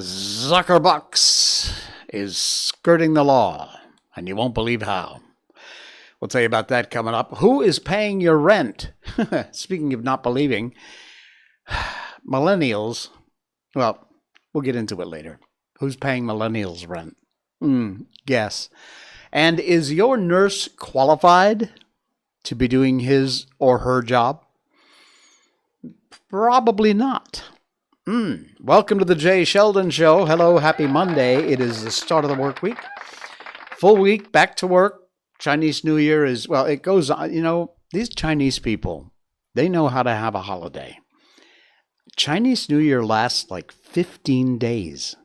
Zuckerbucks is skirting the law, and you won't believe how. We'll tell you about that coming up. Who is paying your rent? Speaking of not believing, millennials, well, we'll get into it later. Who's paying millennials rent? Guess. And is your nurse qualified to be doing his or her job? Probably not. Welcome to the Jay Sheldon Show. Hello, happy Monday. It is the start of the work week. Full week, back to work. Chinese New Year is, well, it goes on. You know, these Chinese people, they know how to have a holiday. Chinese New Year lasts like 15 days.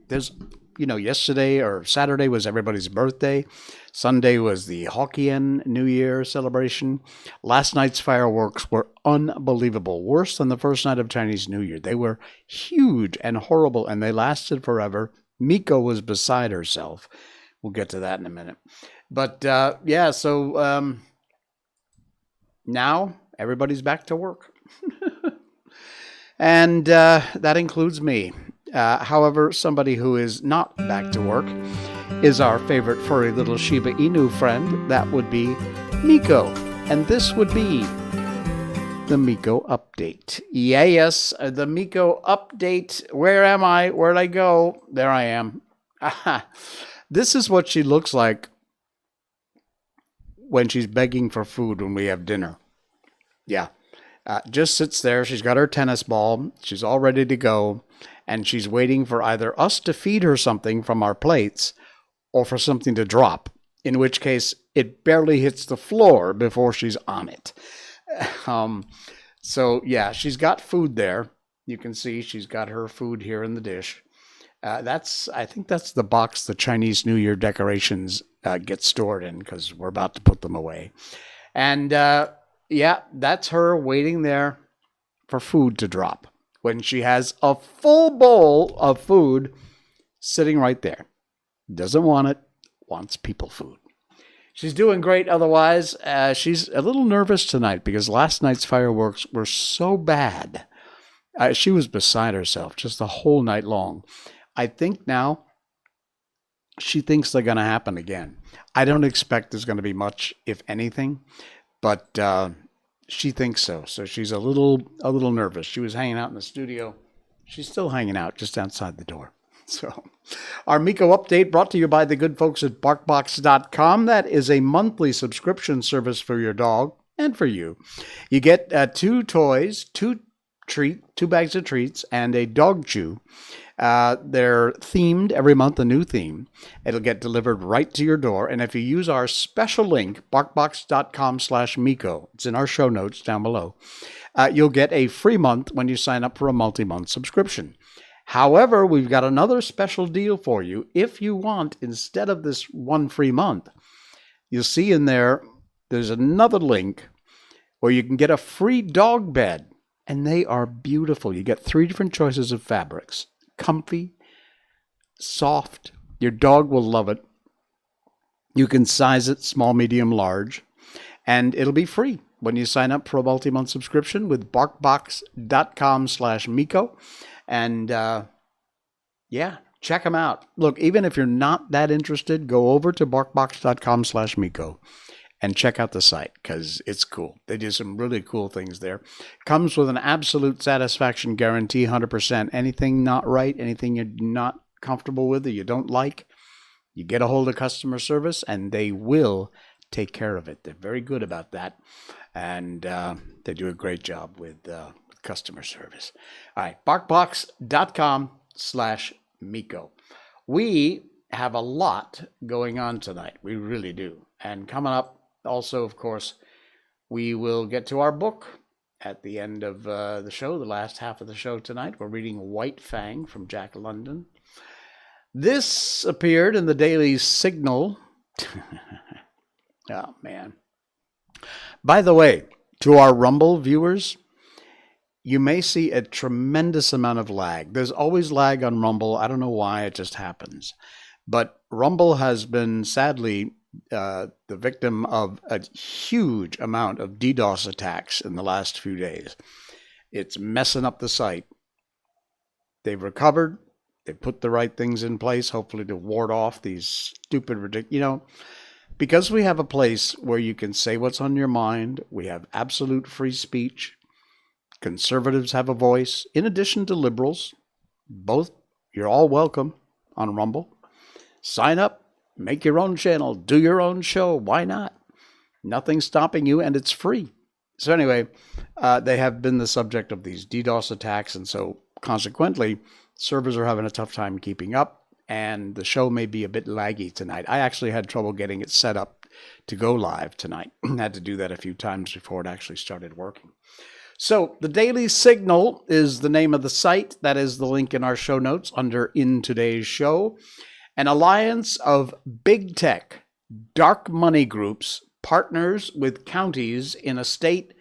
There's, yesterday or Saturday was everybody's birthday. Sunday was the Hokkien New Year celebration. Last night's fireworks were unbelievable. Worse than the first night of Chinese New Year. They were huge and horrible, and they lasted forever. Miko was beside herself. We'll get to that in a minute. But, so now everybody's back to work. And that includes me. However, somebody who is not back to work is our favorite furry little Shiba Inu friend. That would be Miko. And this would be the Miko update. Yes, the Miko update. Where am I? Where'd I go? There I am. This is what she looks like when she's begging for food when we have dinner. Yeah. Just sits there. She's got her tennis ball. She's all ready to go. And she's waiting for either us to feed her something from our plates or for something to drop, in which case it barely hits the floor before she's on it. She's got food there. You can see she's got her food here in the dish. I think that's the box the Chinese New Year decorations get stored in, because we're about to put them away. And that's her waiting there for food to drop when she has a full bowl of food sitting right there. Doesn't want it, wants people food. She's doing great otherwise. She's a little nervous tonight because last night's fireworks were so bad. She was beside herself just the whole night long. I think now she thinks they're going to happen again. I don't expect there's going to be much, if anything, but she thinks so. So she's a little nervous. She was hanging out in the studio. She's still hanging out just outside the door. So our Miko update brought to you by the good folks at Barkbox.com. That is a monthly subscription service for your dog and for you. You get 2 toys, 2 bags of treats, and a dog chew. They're themed every month, a new theme. It'll get delivered right to your door. And if you use our special link, barkbox.com/Miko, it's in our show notes down below, you'll get a free month when you sign up for a multi-month subscription. However, we've got another special deal for you. If you want, instead of this 1 free month, you'll see in there's another link where you can get a free dog bed. And they are beautiful. You get 3 different choices of fabrics. Comfy, soft. Your dog will love it. You can size it small, medium, large. And it'll be free when you sign up for a multi-month subscription with barkbox.com/Miko. And check them out. Look, even if you're not that interested, go over to barkbox.com/Miko. And check out the site, because it's cool. They do some really cool things there. Comes with an absolute satisfaction guarantee, 100%. Anything not right, anything you're not comfortable with or you don't like, you get a hold of customer service, and they will take care of it. They're very good about that, and they do a great job with customer service. All right, barkbox.com/Miko. We have a lot going on tonight. We really do. And coming up, also, of course, we will get to our book at the end of the show, the last half of the show tonight. We're reading White Fang from Jack London. This appeared in the Daily Signal. Oh, man. By the way, to our Rumble viewers, you may see a tremendous amount of lag. There's always lag on Rumble. I don't know why, it just happens. But Rumble has been sadly the victim of a huge amount of DDoS attacks in the last few days. It's messing up the site. They've recovered. They've put the right things in place, hopefully to ward off these stupid, ridiculous, because we have a place where you can say what's on your mind. We have absolute free speech. Conservatives have a voice, in addition to liberals. Both, you're all welcome on Rumble. Sign up, make your own channel, do your own show. Why not? Nothing's stopping you, and it's free. So anyway, they have been the subject of these DDoS attacks, and so consequently, servers are having a tough time keeping up, and the show may be a bit laggy tonight. I actually had trouble getting it set up to go live tonight. Had to do that a few times before it actually started working. So the Daily Signal is the name of the site. That is the link in our show notes under In Today's Show. An alliance of big tech, dark money groups partners with counties in a state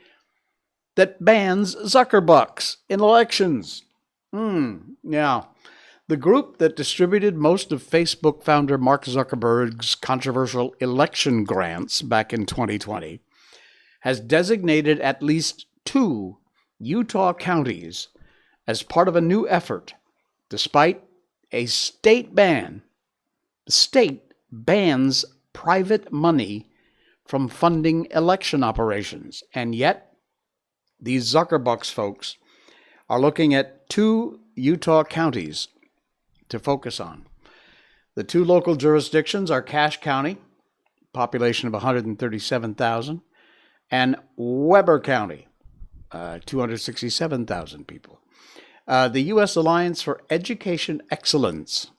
that bans Zuckerbucks in elections. Yeah. The group that distributed most of Facebook founder Mark Zuckerberg's controversial election grants back in 2020 has designated at least 2 Utah counties as part of a new effort, despite a state ban. The state bans private money from funding election operations, and yet these Zuckerbucks folks are looking at 2 Utah counties to focus on. The 2 local jurisdictions are Cache County, population of 137,000, and Weber County, 267,000 people. The U.S. Alliance for Education Excellence,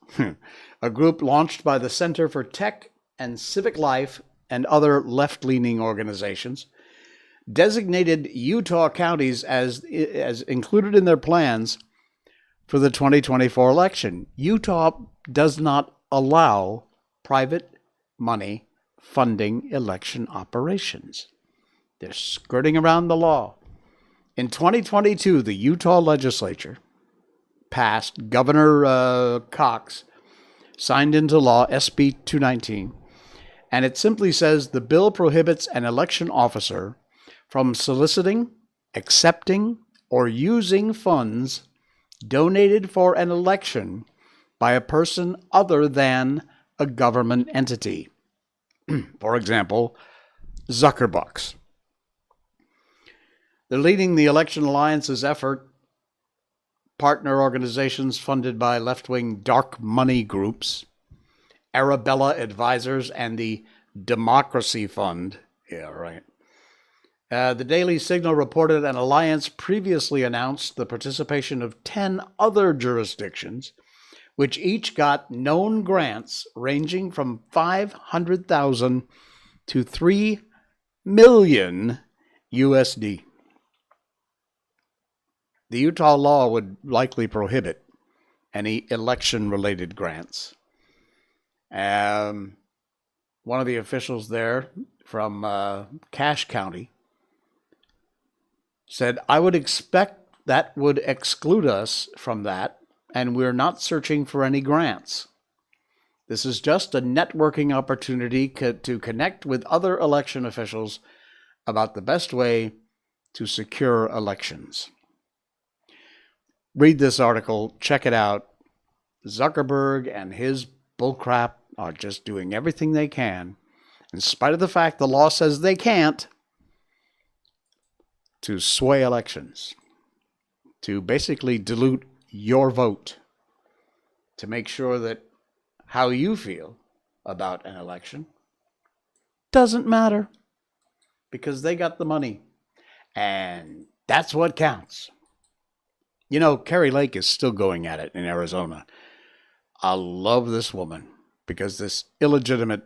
a group launched by the Center for Tech and Civic Life and other left-leaning organizations, designated Utah counties as included in their plans for the 2024 election. Utah does not allow private money funding election operations. They're skirting around the law. In 2022, the Utah legislature passed, Governor Cox signed into law SB 219, and it simply says the bill prohibits an election officer from soliciting, accepting, or using funds donated for an election by a person other than a government entity. For example, Zuckerbucks. They're leading the Election Alliance's effort, partner organizations funded by left-wing dark money groups, Arabella Advisors, and the Democracy Fund. Yeah, right. The Daily Signal reported an alliance previously announced the participation of 10 other jurisdictions, which each got known grants ranging from $500,000 to $3 million USD. The Utah law would likely prohibit any election-related grants. One of the officials there from Cache County said, I would expect that would exclude us from that, and we're not searching for any grants. This is just a networking opportunity to connect with other election officials about the best way to secure elections. Read this article, check it out. Zuckerberg and his bullcrap are just doing everything they can, in spite of the fact the law says they can't, to sway elections, to basically dilute your vote, to make sure that how you feel about an election doesn't matter, because they got the money, and that's what counts. You know, Kari Lake is still going at it in Arizona. I love this woman, because this illegitimate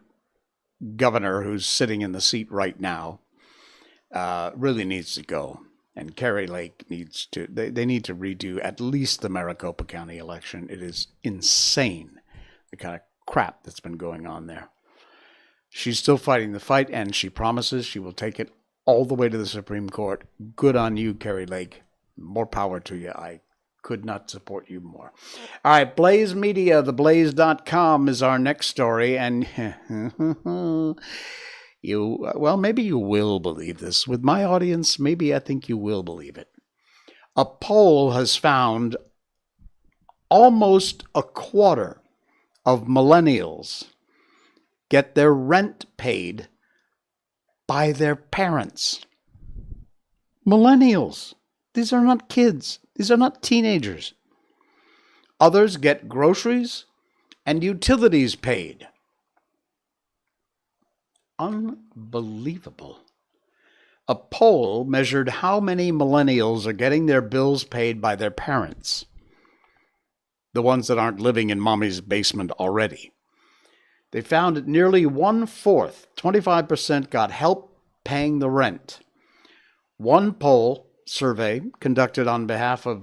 governor who's sitting in the seat right now really needs to go. And Kari Lake needs to, they need to redo at least the Maricopa County election. It is insane, the kind of crap that's been going on there. She's still fighting the fight, and she promises she will take it all the way to the Supreme Court. Good on you, Kari Lake. more power to you. I could not support you more. All right, Blaze Media, theblaze.com is our next story. And maybe you will believe this. With my audience, maybe I think you will believe it. A poll has found almost a quarter of millennials get their rent paid by their parents. Millennials. These are not kids. These are not teenagers. Others get groceries and utilities paid. Unbelievable. A poll measured how many millennials are getting their bills paid by their parents. The ones that aren't living in mommy's basement already. They found that nearly 1/4, 25%, got help paying the rent. One poll survey conducted on behalf of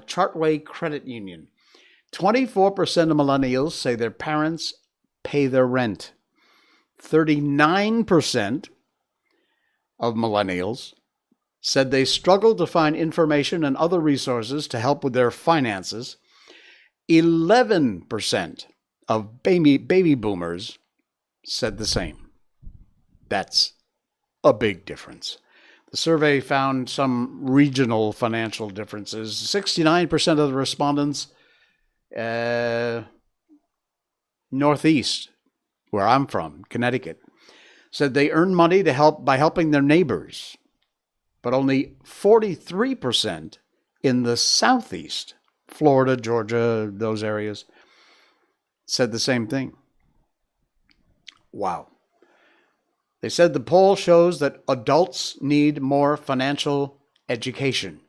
Chartway Credit Union. 24% of millennials say their parents pay their rent. 39% of millennials said they struggle to find information and other resources to help with their finances. 11% of baby boomers said the same. That's a big difference. The survey found some regional financial differences. 69% of the respondents, Northeast, where I'm from, Connecticut, said they earn money to help by helping their neighbors. But only 43% in the Southeast, Florida, Georgia, those areas, said the same thing. Wow. They said the poll shows that adults need more financial education.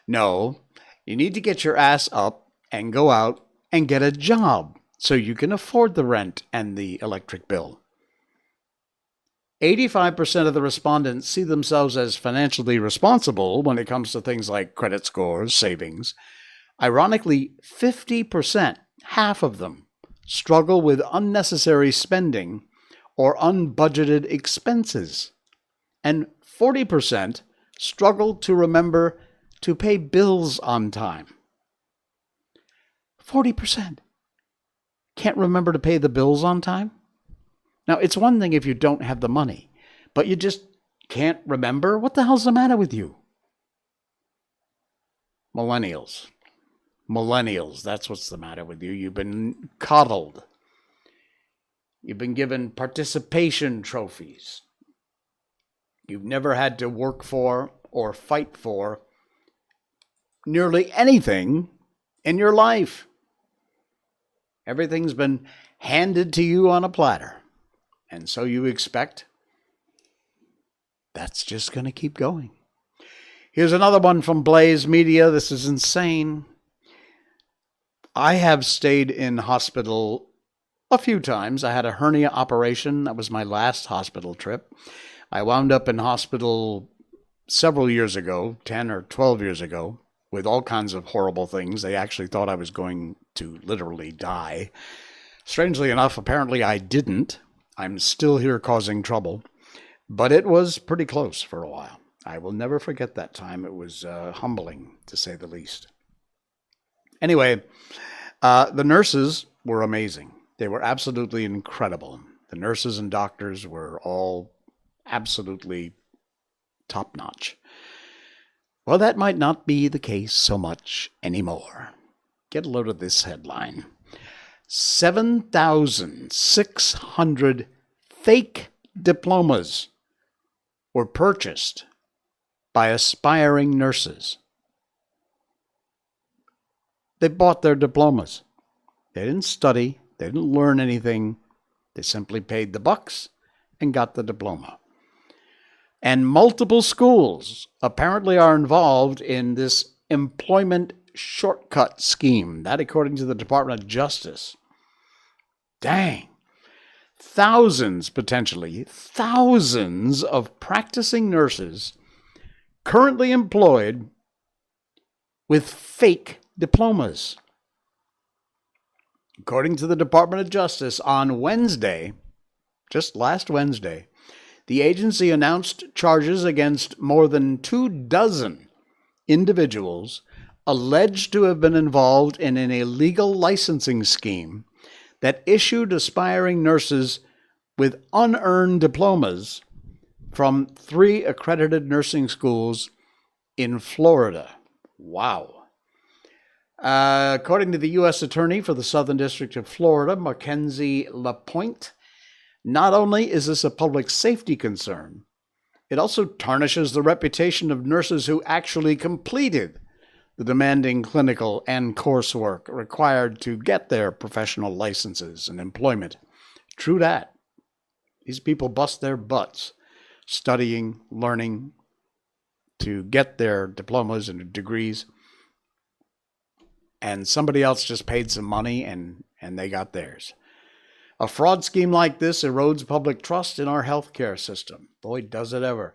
No, you need to get your ass up and go out and get a job so you can afford the rent and the electric bill. 85% of the respondents see themselves as financially responsible when it comes to things like credit scores, savings. Ironically, 50%, half of them, struggle with unnecessary spending or unbudgeted expenses. And 40% struggle to remember to pay bills on time. 40% can't remember to pay the bills on time? Now, it's one thing if you don't have the money, but you just can't remember? What the hell's the matter with you? Millennials, that's what's the matter with you. You've been coddled. You've been given participation trophies. You've never had to work for or fight for nearly anything in your life. Everything's been handed to you on a platter. And so you expect that's just going to keep going. Here's another one from Blaze Media. This is insane. I have stayed in hospital a few times. I had a hernia operation. That was my last hospital trip. I wound up in hospital several years ago, 10 or 12 years ago, with all kinds of horrible things. They actually thought I was going to literally die. Strangely enough, apparently I didn't. I'm still here causing trouble, but it was pretty close for a while. I will never forget that time. It was humbling, to say the least. Anyway, the nurses were amazing. They were absolutely incredible. The nurses and doctors were all absolutely top-notch. Well, that might not be the case so much anymore. Get a load of this headline. 7,600 fake diplomas were purchased by aspiring nurses. They bought their diplomas. They didn't study. They didn't learn anything. They simply paid the bucks and got the diploma. And multiple schools apparently are involved in this employment shortcut scheme. That, according to the Department of Justice. Dang. Potentially thousands of practicing nurses currently employed with fake diplomas. According to the Department of Justice, on Wednesday, just last Wednesday, the agency announced charges against more than 24 individuals alleged to have been involved in an illegal licensing scheme that issued aspiring nurses with unearned diplomas from 3 accredited nursing schools in Florida. Wow. According to the U.S. Attorney for the Southern District of Florida, Mackenzie LaPointe, not only is this a public safety concern, it also tarnishes the reputation of nurses who actually completed the demanding clinical and coursework required to get their professional licenses and employment. True that. These people bust their butts studying, learning to get their diplomas and degrees, and somebody else just paid some money and they got theirs. A fraud scheme like this erodes public trust in our healthcare system. Boy, does it ever.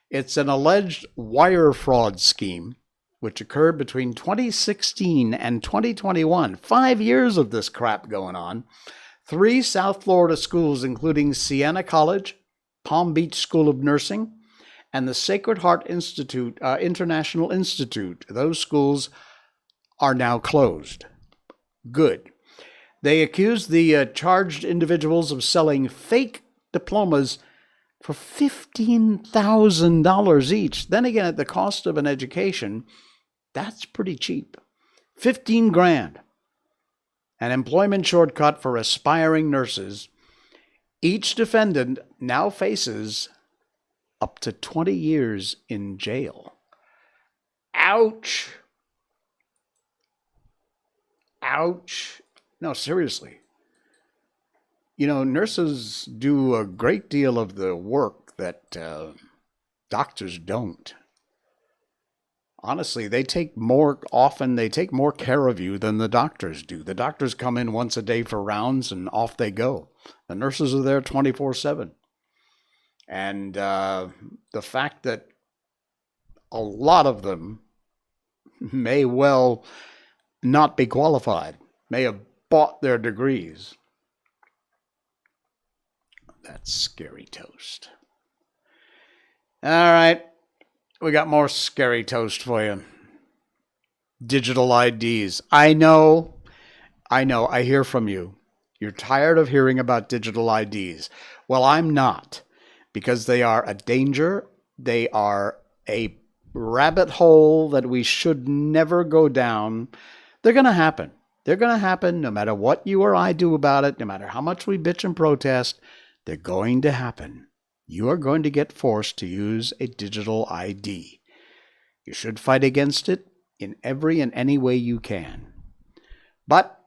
It's an alleged wire fraud scheme which occurred between 2016 and 2021. 5 years of this crap going on. 3 South Florida schools, including Siena College, Palm Beach School of Nursing, and the Sacred Heart Institute, International Institute. Those schools are now closed. Good. They accused the charged individuals of selling fake diplomas for $15,000 each. Then again, at the cost of an education, that's pretty cheap. 15 grand. An employment shortcut for aspiring nurses. Each defendant now faces up to 20 years in jail. Ouch. Ouch. No, seriously. You know, nurses do a great deal of the work that doctors don't. Honestly, they take more care of you than the doctors do. The doctors come in once a day for rounds and off they go. The nurses are there 24/7. And the fact that a lot of them may well not be qualified, may have bought their degrees. That's scary toast. All right. We got more scary toast for you. Digital IDs. I know. I hear from you. You're tired of hearing about digital IDs. Well, I'm not, because they are a danger. They are a rabbit hole that we should never go down. They're going to happen. They're going to happen no matter what you or I do about it, no matter how much we bitch and protest. They're going to happen. You are going to get forced to use a digital ID. You should fight against it in every and any way you can. But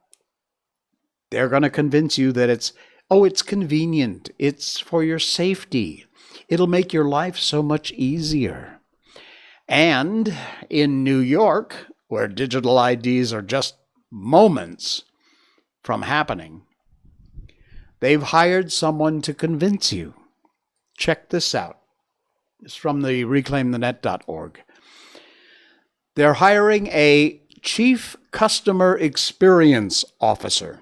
they're going to convince you that it's convenient. It's for your safety. It'll make your life so much easier. And in New York, where digital IDs are just moments from happening, they've hired someone to convince you. Check this out. It's from the reclaimthenet.org. They're hiring a chief customer experience officer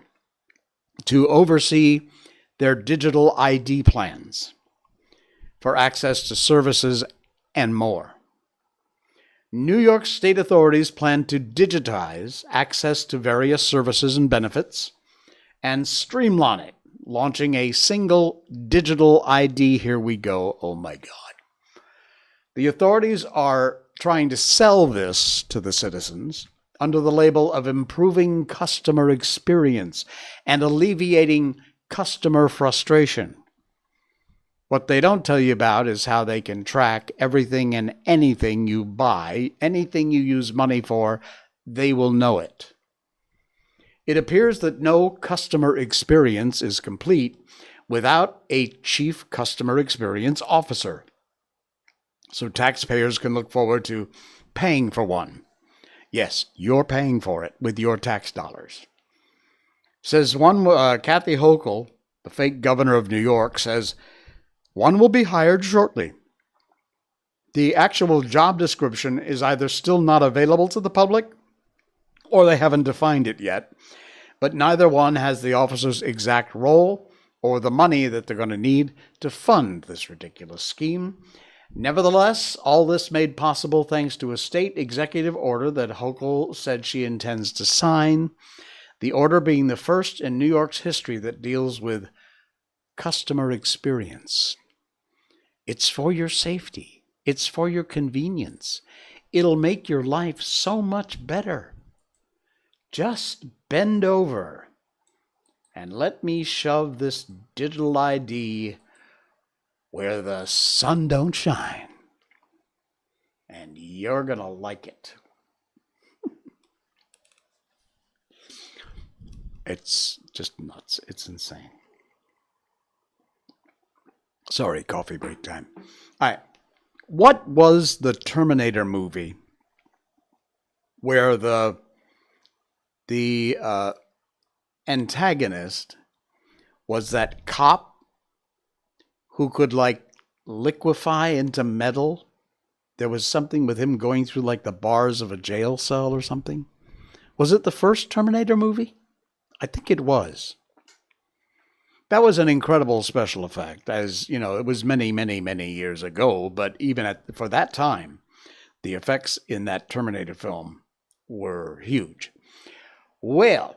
to oversee their digital ID plans for access to services and more. New York State authorities plan to digitize access to various services and benefits and streamline it, launching a single digital ID. Here we go. Oh my God. The authorities are trying to sell this to the citizens under the label of improving customer experience and alleviating customer frustration. What they don't tell you about is how they can track everything and anything you buy, anything you use money for, they will know it. It appears that no customer experience is complete without a chief customer experience officer. So taxpayers can look forward to paying for one. Yes, you're paying for it with your tax dollars. Says one, Kathy Hochul, the fake governor of New York, says, one will be hired shortly. The actual job description is either still not available to the public or they haven't defined it yet, but neither one has the officer's exact role or the money that they're going to need to fund this ridiculous scheme. Nevertheless, all this made possible thanks to a state executive order that Hochul said she intends to sign, the order being the first in New York's history that deals with customer experience. It's for your safety. It's for your convenience. It'll make your life so much better. Just bend over and let me shove this digital ID where the sun don't shine. And you're going to like it. It's just nuts. It's insane. Sorry, coffee break time. All right. What was the Terminator movie where the antagonist was that cop who could like liquefy into metal? There was something with him going through like the bars of a jail cell or something. Was it the first Terminator movie? I think it was. That was an incredible special effect, as you know, it was many, many, many years ago, but even for that time, the effects in that Terminator film were huge. Well,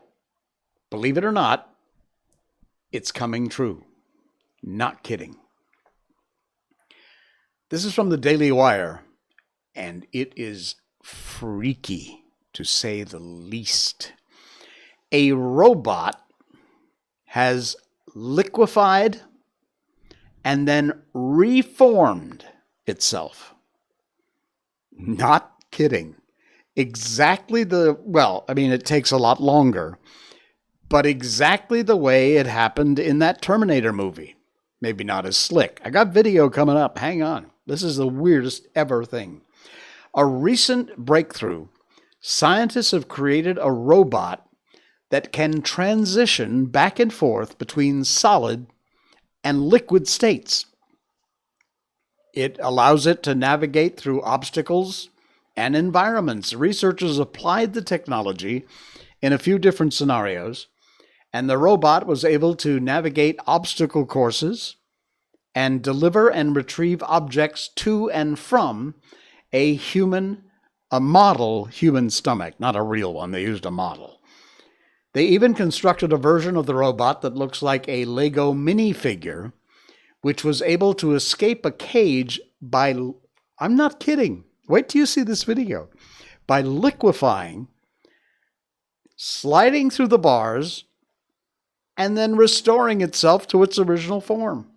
believe it or not, it's coming true. Not kidding. This is from the Daily Wire, and it is freaky, to say the least. A robot has liquefied and then reformed itself. Not kidding. Exactly it takes a lot longer, but exactly the way it happened in that Terminator movie. Maybe not as slick. I got video coming up. Hang on. This is the weirdest ever thing. A recent breakthrough. Scientists have created a robot that can transition back and forth between solid and liquid states. It allows it to navigate through obstacles and environments. Researchers applied the technology in a few different scenarios, and the robot was able to navigate obstacle courses and deliver and retrieve objects to and from a model human stomach, not a real one. They used a model. They even constructed a version of the robot that looks like a Lego minifigure, which was able to escape a cage by, I'm not kidding, wait till you see this video, by liquefying, sliding through the bars, and then restoring itself to its original form.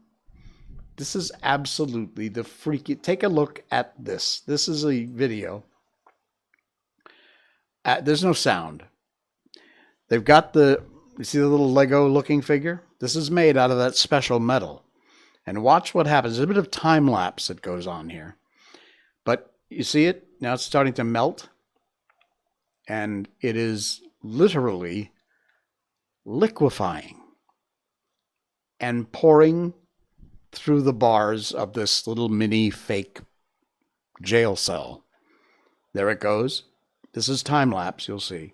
This is absolutely the freaky. Take a look at this. This is a video. There's no sound. They've got you see the little Lego looking figure? This is made out of that special metal. And watch what happens. There's a bit of time lapse that goes on here. But you see it? Now it's starting to melt. And it is literally liquefying and pouring through the bars of this little mini fake jail cell. There it goes. This is time lapse, you'll see.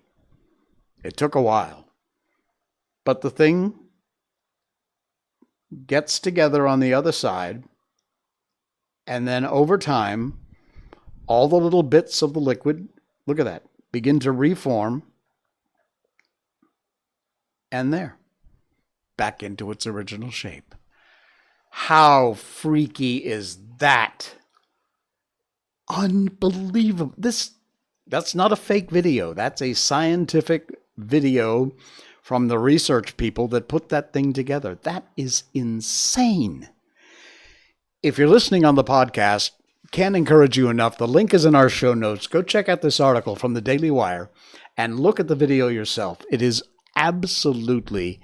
It took a while. But the thing gets together on the other side, and then over time, all the little bits of the liquid, look at that, begin to reform, and there, back into its original shape. How freaky is that? Unbelievable. That's not a fake video. That's a scientific video from the research people that put that thing together. That is insane. If you're listening on the podcast, can't encourage you enough. The link is in our show notes. Go check out this article from the Daily Wire and look at the video yourself. It is absolutely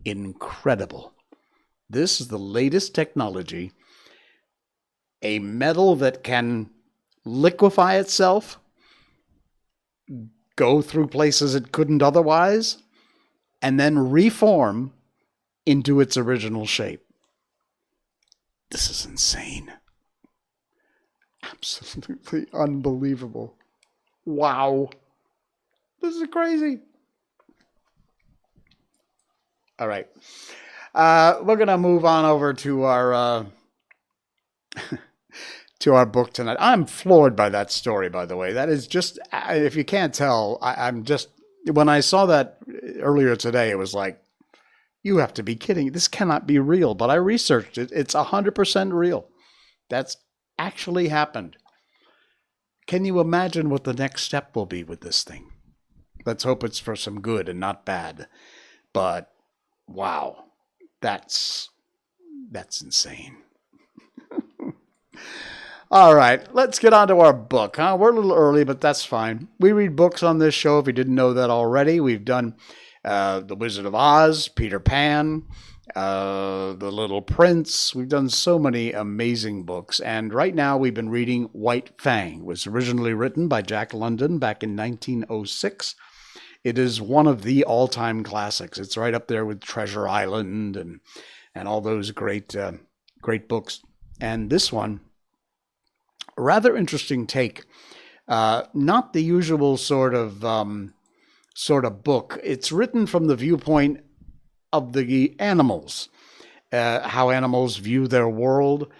incredible. This is the latest technology. A metal that can liquefy itself, go through places it couldn't otherwise, and then reform into its original shape. This is insane. Absolutely unbelievable. Wow. This is crazy. All right. We're going to move on over to our to our book tonight. I'm floored by that story, by the way. That is just, if you can't tell, I'm just, when I saw that earlier today, it was like, you have to be kidding. This cannot be real. But I researched it. It's 100% real. That's actually happened. Can you imagine what the next step will be with this thing? Let's hope it's for some good and not bad. But wow, that's insane. All right, let's get on to our book. We're a little early, but that's fine. We read books on this show if you didn't know that already. We've done The Wizard of Oz, Peter Pan, The Little Prince. We've done so many amazing books. And right now we've been reading White Fang. It was originally written by Jack London back in 1906. It is one of the all-time classics. It's right up there with Treasure Island and all those great books. And this one, a rather interesting take. Not the usual sort of book. It's written from the viewpoint of the animals, how animals view their world.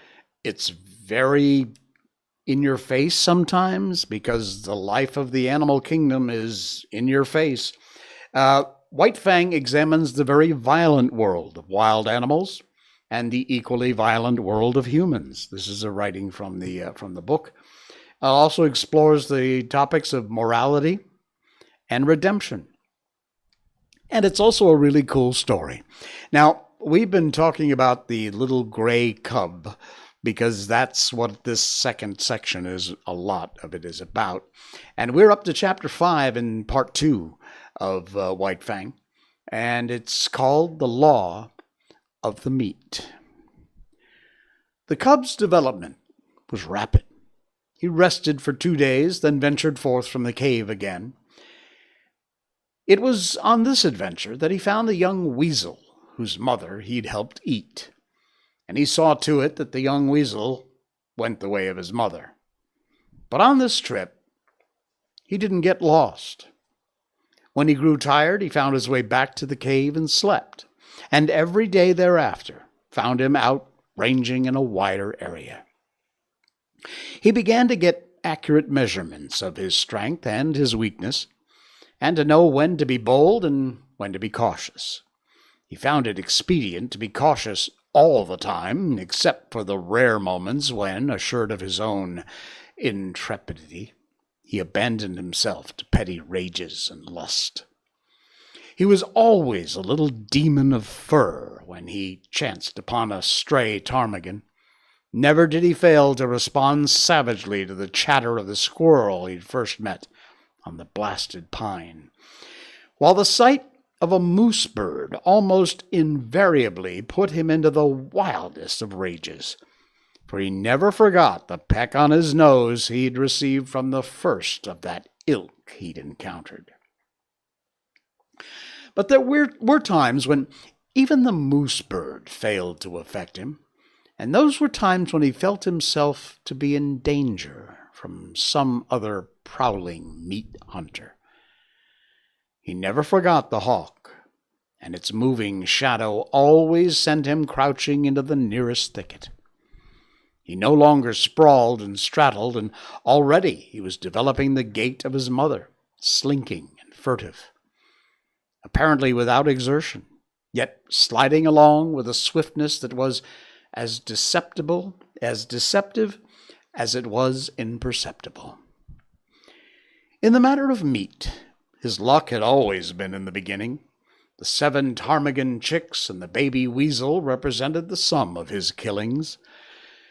It's very in your face sometimes because the life of the animal kingdom is in your face. White Fang examines the very violent world of wild animals and the equally violent world of humans. This is a writing from the book. Also explores the topics of morality and redemption. And it's also a really cool story. Now, we've been talking about the little gray cub because that's what this second section is, a lot of it is about. And we're up to chapter 5 in part 2 of White Fang. And it's called The Law of the Meat. The cub's development was rapid. He rested for 2 days, then ventured forth from the cave again. It was on this adventure that he found the young weasel, whose mother he'd helped eat. And he saw to it that the young weasel went the way of his mother. But on this trip, he didn't get lost. When he grew tired, he found his way back to the cave and slept. And every day thereafter found him out ranging in a wider area. He began to get accurate measurements of his strength and his weakness, and to know when to be bold and when to be cautious. He found it expedient to be cautious all the time, except for the rare moments when, assured of his own intrepidity, he abandoned himself to petty rages and lust. He was always a little demon of fur when he chanced upon a stray ptarmigan. Never did he fail to respond savagely to the chatter of the squirrel he'd first met on the blasted pine, while the sight of a moose bird almost invariably put him into the wildest of rages, for he never forgot the peck on his nose he'd received from the first of that ilk he'd encountered. But there were times when even the moose bird failed to affect him, and those were times when he felt himself to be in danger from some other prowling meat hunter. He never forgot the hawk, and its moving shadow always sent him crouching into the nearest thicket. He no longer sprawled and straddled, and already he was developing the gait of his mother, slinking and furtive, apparently without exertion, yet sliding along with a swiftness that was as deceptive as it was imperceptible. In the matter of meat, his luck had always been in the beginning. The 7 ptarmigan chicks and the baby weasel represented the sum of his killings.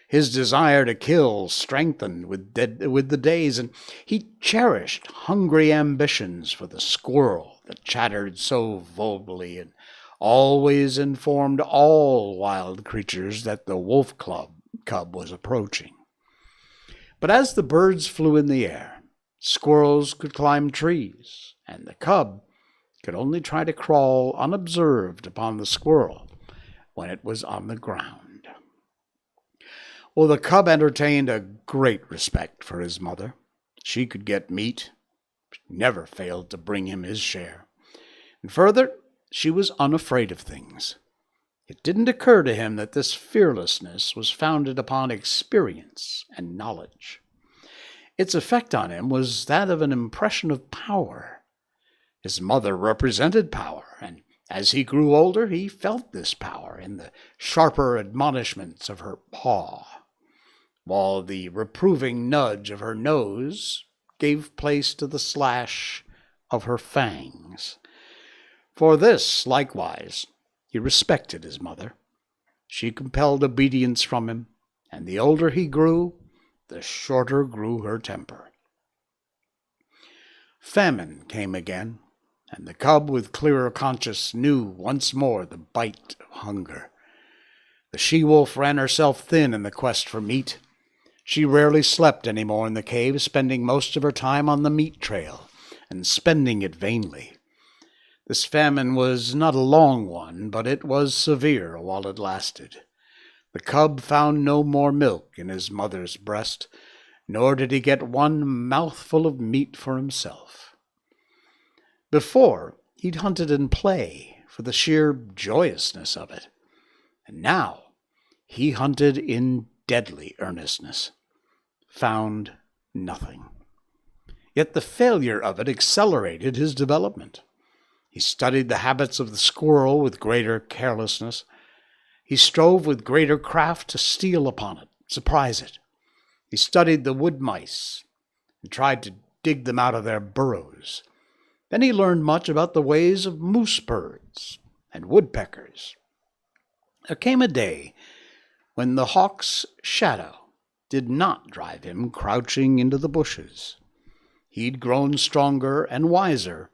His desire to kill strengthened with the days, and he cherished hungry ambitions for the squirrel that chattered so volubly and always informed all wild creatures that the wolf cub was approaching. But as the birds flew in the air, squirrels could climb trees, and the cub could only try to crawl unobserved upon the squirrel when it was on the ground. Well, the cub entertained a great respect for his mother. She could get meat, never failed to bring him his share. And further, she was unafraid of things. It didn't occur to him that this fearlessness was founded upon experience and knowledge. Its effect on him was that of an impression of power. His mother represented power, and as he grew older, he felt this power in the sharper admonishments of her paw, while the reproving nudge of her nose gave place to the slash of her fangs. For this, likewise, he respected his mother. She compelled obedience from him, and the older he grew, the shorter grew her temper. Famine came again, and the cub with clearer conscience knew once more the bite of hunger. The she-wolf ran herself thin in the quest for meat. She rarely slept any more in the cave, spending most of her time on the meat trail, and spending it vainly. This famine was not a long one, but it was severe while it lasted. The cub found no more milk in his mother's breast, nor did he get one mouthful of meat for himself. Before, he'd hunted in play for the sheer joyousness of it, and now he hunted in deadly earnestness, found nothing. Yet the failure of it accelerated his development. He studied the habits of the squirrel with greater carelessness. He strove with greater craft to steal upon it, surprise it. He studied the wood mice and tried to dig them out of their burrows. Then he learned much about the ways of moose birds and woodpeckers. There came a day when the hawk's shadow did not drive him crouching into the bushes. He'd grown stronger and wiser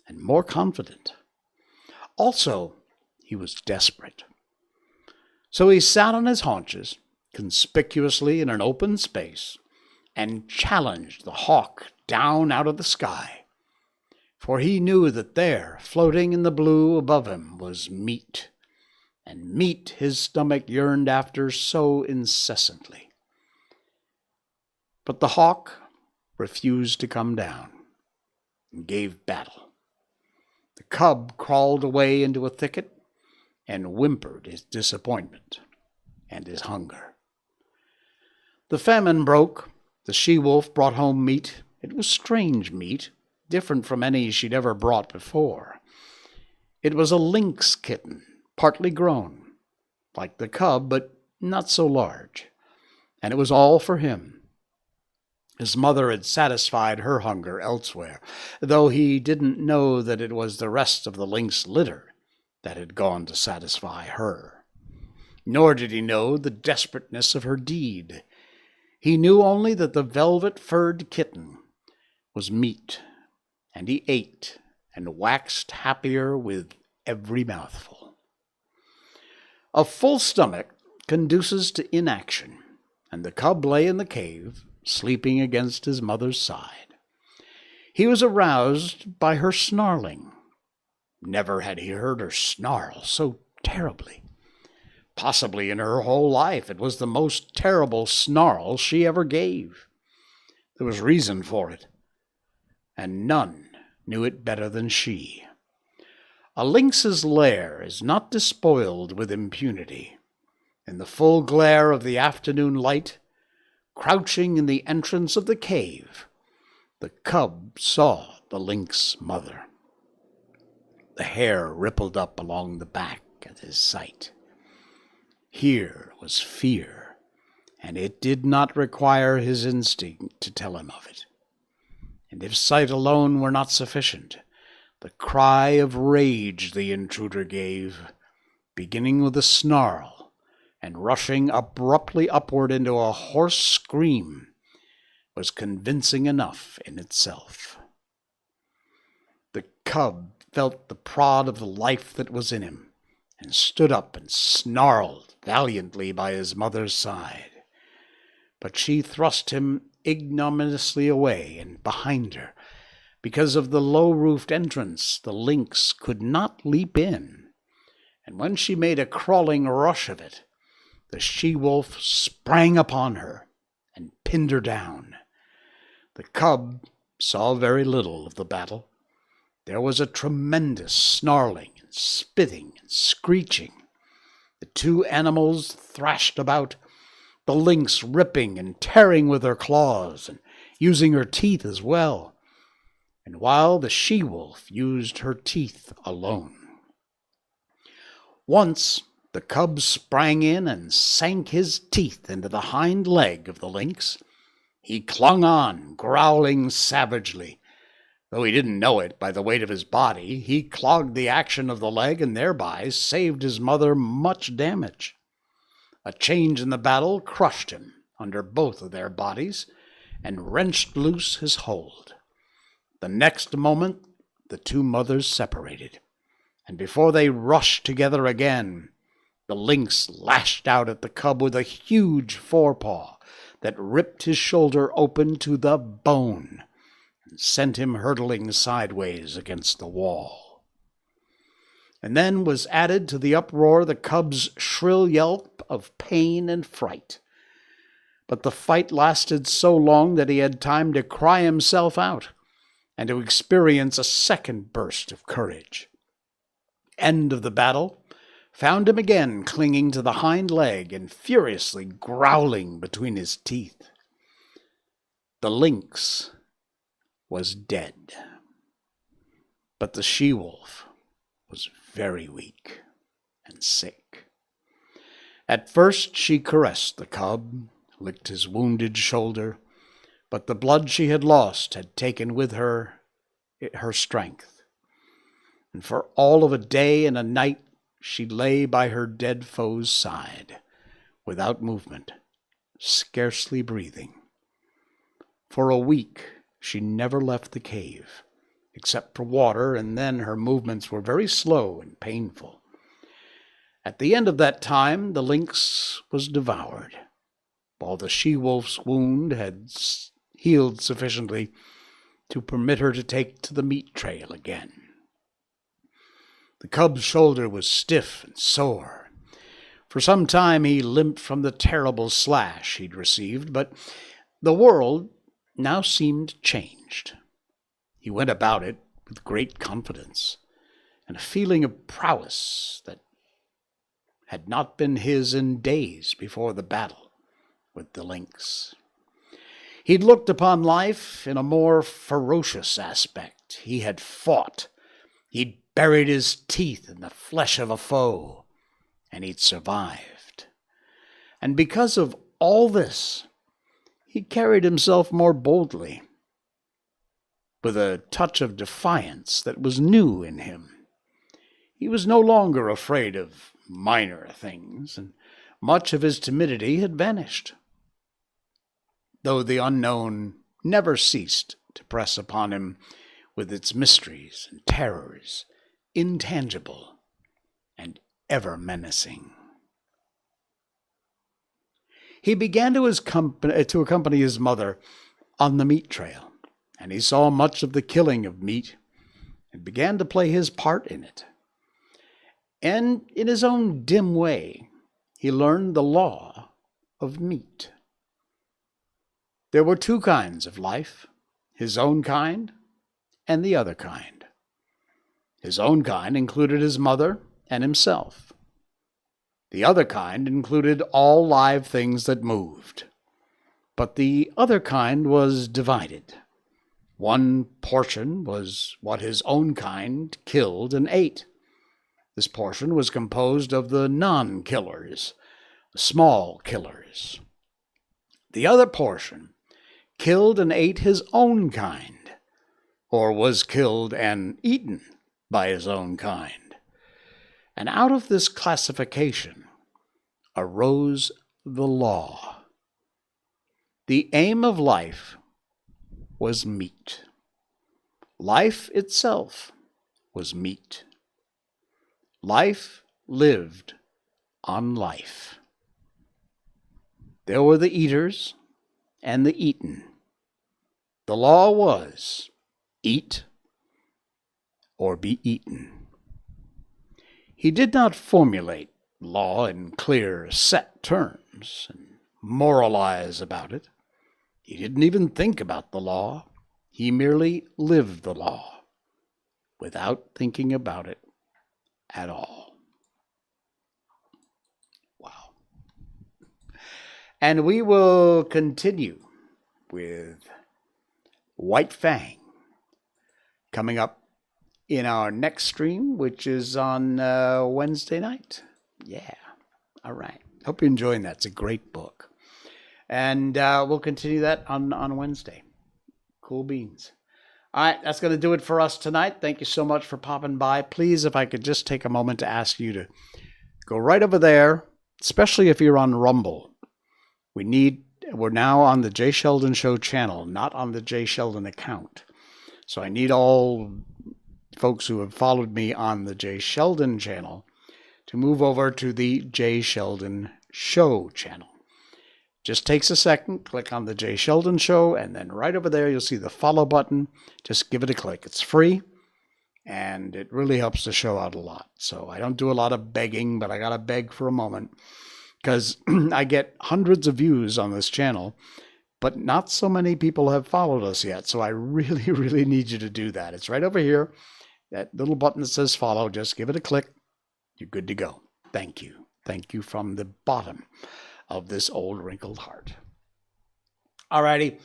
and more confident. Also, he was desperate. So he sat on his haunches, conspicuously in an open space, and challenged the hawk down out of the sky. For he knew that there, floating in the blue above him, was meat, and meat his stomach yearned after so incessantly. But the hawk refused to come down, and gave battle. The cub crawled away into a thicket, and whimpered his disappointment and his hunger. The famine broke. The she-wolf brought home meat. It was strange meat, different from any she'd ever brought before. It was a lynx kitten, partly grown, like the cub, but not so large. And it was all for him. His mother had satisfied her hunger elsewhere, though he didn't know that it was the rest of the lynx litter that had gone to satisfy her. Nor did he know the desperateness of her deed. He knew only that the velvet-furred kitten was meat, and he ate and waxed happier with every mouthful. A full stomach conduces to inaction, and the cub lay in the cave, sleeping against his mother's side. He was aroused by her snarling. Never had he heard her snarl so terribly. Possibly in her whole life it was the most terrible snarl she ever gave. There was reason for it, and none knew it better than she. A lynx's lair is not despoiled with impunity. In the full glare of the afternoon light, crouching in the entrance of the cave, the cub saw the lynx mother. The hair rippled up along the back at his sight. Here was fear, and it did not require his instinct to tell him of it. And if sight alone were not sufficient, the cry of rage the intruder gave, beginning with a snarl and rushing abruptly upward into a hoarse scream, was convincing enough in itself. The cub felt the prod of the life that was in him, and stood up and snarled valiantly by his mother's side. But she thrust him ignominiously away and behind her. Because of the low-roofed entrance, the lynx could not leap in, and when she made a crawling rush of it, the she-wolf sprang upon her and pinned her down. The cub saw very little of the battle. There was a tremendous snarling and spitting and screeching. The two animals thrashed about, the lynx ripping and tearing with her claws and using her teeth as well, and while the she-wolf used her teeth alone. Once the cub sprang in and sank his teeth into the hind leg of the lynx. He clung on, growling savagely. Though he didn't know it by the weight of his body, he clogged the action of the leg and thereby saved his mother much damage. A change in the battle crushed him under both of their bodies and wrenched loose his hold. The next moment, the two mothers separated, and before they rushed together again, the lynx lashed out at the cub with a huge forepaw that ripped his shoulder open to the bone and sent him hurtling sideways against the wall. And then was added to the uproar the cub's shrill yelp of pain and fright. But the fight lasted so long that he had time to cry himself out and to experience a second burst of courage. End of the battle found him again clinging to the hind leg and furiously growling between his teeth. The lynx was dead, but the she-wolf was very weak and sick. At first she caressed the cub, licked his wounded shoulder, but the blood she had lost had taken with her her strength, and for all of a day and a night she lay by her dead foe's side, without movement, scarcely breathing. For a week she never left the cave, except for water, and then her movements were very slow and painful. At the end of that time, the lynx was devoured, while the she-wolf's wound had healed sufficiently to permit her to take to the meat trail again. The cub's shoulder was stiff and sore. For some time he limped from the terrible slash he'd received, but the world now seemed changed. He went about it with great confidence and a feeling of prowess that had not been his in days before the battle with the lynx. He'd looked upon life in a more ferocious aspect. He had fought. He'd buried his teeth in the flesh of a foe, and he'd survived. And because of all this, he carried himself more boldly, with a touch of defiance that was new in him. He was no longer afraid of minor things, and much of his timidity had vanished, though the unknown never ceased to press upon him with its mysteries and terrors, intangible and ever menacing. He began to accompany his mother on the meat trail, and he saw much of the killing of meat and began to play his part in it. And in his own dim way, he learned the law of meat. There were two kinds of life, his own kind and the other kind. His own kind included his mother and himself. The other kind included all live things that moved. But the other kind was divided. One portion was what his own kind killed and ate. This portion was composed of the non-killers, the small killers. The other portion killed and ate his own kind, or was killed and eaten by his own kind. And out of this classification arose the law. The aim of life was meat. Life itself was meat. Life lived on life. There were the eaters and the eaten. The law was eat or be eaten. He did not formulate law in clear, set terms and moralize about it. He didn't even think about the law. He merely lived the law without thinking about it at all. And we will continue with White Fang coming up in our next stream, which is on Wednesday night. Yeah. All right. Hope you're enjoying that. It's a great book. And we'll continue that on Wednesday. Cool beans. All right. That's going to do it for us tonight. Thank you so much for popping by. Please, if I could just take a moment to ask you to go right over there, especially if you're on Rumble. We're now on the Jay Sheldon Show channel, not on the Jay Sheldon account. So I need all folks who have followed me on the Jay Sheldon channel to move over to the Jay Sheldon Show channel. Just takes a second, click on the Jay Sheldon Show, and then right over there you'll see the follow button. Just give it a click. It's free, and it really helps the show out a lot. So I don't do a lot of begging, but I got to beg for a moment because I get hundreds of views on this channel, but not so many people have followed us yet. So I really, really need you to do that. It's right over here. That little button that says follow, just give it a click. You're good to go. Thank you. Thank you from the bottom of this old wrinkled heart. Alrighty.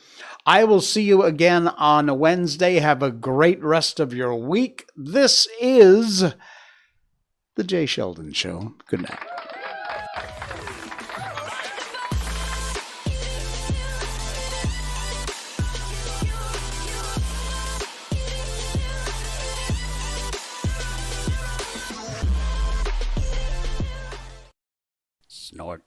I will see you again on Wednesday. Have a great rest of your week. This is the Jay Sheldon Show. Good night. Snort.